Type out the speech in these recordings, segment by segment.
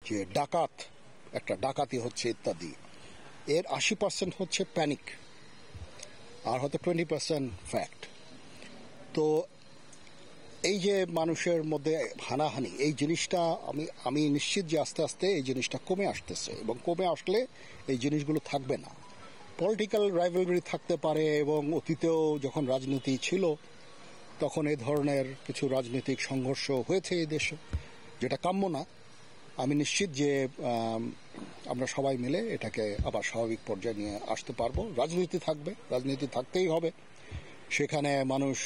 যে একটা ডাকাতি হচ্ছে ইত্যাদি, এর 80% হচ্ছে প্যানিক, আর হয়তো 20% ফ্যাক্ট। তো এই যে মানুষের মধ্যে হানাহানি, এই জিনিসটা আমি নিশ্চিত যে আস্তে আস্তে এই জিনিসটা কমে আসতেছে, এবং কমে আসলে এই জিনিসগুলো থাকবে না। পলিটিক্যাল রাইভালরি থাকতে পারে, এবং অতীতেও যখন রাজনীতি ছিল তখন এই ধরনের কিছু রাজনৈতিক সংঘর্ষ হয়েছে এই দেশে, যেটা কাম্য না। আমি নিশ্চিত যে আমরা সবাই মিলে এটাকে আবার স্বাভাবিক পর্যায়ে নিয়ে আসতে পারবো। রাজনীতি থাকবে, রাজনীতি থাকতেই হবে, সেখানে মানুষ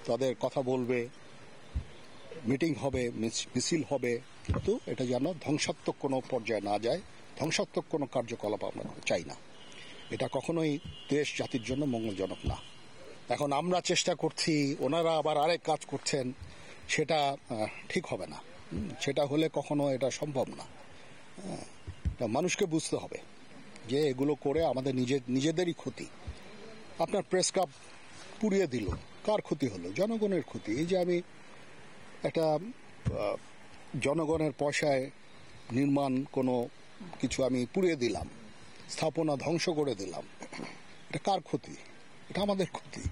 তাদের কথা বলবে, মিটিং হবে, মিছিল হবে, কিন্তু এটা যেন ধ্বংসাত্মক কোনো পর্যায়ে না যায়, ধ্বংসাত্মক কোনো কার্যকলাপ আমরা চাই না। এটা কখনোই দেশ জাতির জন্য মঙ্গলজনক না। এখন আমরা চেষ্টা করছি, ওনারা আবার আরেক কাজ করছেন, সেটা ঠিক হবে না। সেটা হলে কখনো এটা সম্ভব না। মানুষকে বুঝতে হবে যে এগুলো করে আমাদের নিজেদেরই ক্ষতি। আপনার প্রেস ক্লাব পুড়িয়ে দিল, কার ক্ষতি হলো? জনগণের ক্ষতি। এই যে আমি একটা জনগণের পয়সায় নির্মাণ কোনো কিছু আমি পুড়িয়ে দিলাম, স্থাপনা ধ্বংস করে দিলাম, এটা কার ক্ষতি? এটা আমাদের ক্ষতি।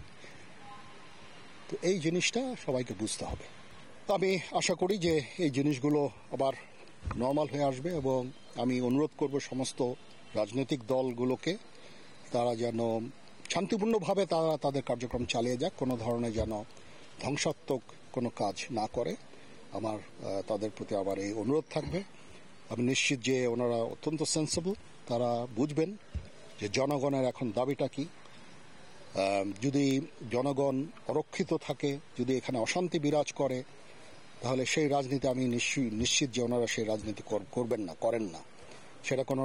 তো এই জিনিসটা সবাইকে বুঝতে হবে। আমি আশা করি যে এই জিনিসগুলো আবার নর্মাল হয়ে আসবে, এবং আমি অনুরোধ করব সমস্ত রাজনৈতিক দলগুলোকে তারা যেন শান্তিপূর্ণভাবে তারা তাদের কার্যক্রম চালিয়ে যাক, কোনো ধরনের যেন ধ্বংসাত্মক কোনো কাজ না করে। আমার তাদের প্রতি আবার এই অনুরোধ থাকবে। আমি নিশ্চিত যে ওনারা অত্যন্ত সেন্সিবল, তারা বুঝবেন যে জনগণের এখন দাবিটা কি। যদি জনগণ অরক্ষিত থাকে, যদি এখানে অশান্তি বিরাজ করে, তাহলে সেই রাজনীতি আমি নিশ্চিত যে ওনারা সেই রাজনীতি করবেন না, করেন না। সেটা কোনো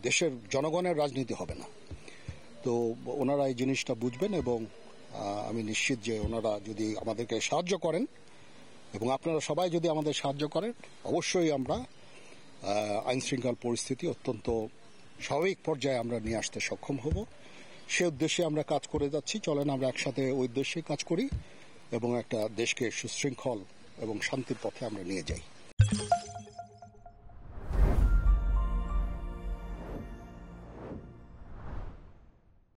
দেশের জনগণের রাজনীতি হবে না। তো ওনারা এই জিনিসটা বুঝবেন, এবং আমি নিশ্চিত যে ওনারা যদি আমাদেরকে সাহায্য করেন, এবং আপনারা সবাই যদি আমাদের সাহায্য করেন, অবশ্যই আমরা আইন শৃঙ্খলা পরিস্থিতি অত্যন্ত স্বাভাবিক পর্যায়ে আমরা নিয়ে আসতে সক্ষম হব। সে উদ্দেশ্যে আমরা কাজ করে যাচ্ছি। চলেন আমরা একসাথে ওই উদ্দেশ্যে কাজ করি, এবং একটা দেশকে সুশৃঙ্খল এবং শান্তির পথে আমরা নিয়ে যাই।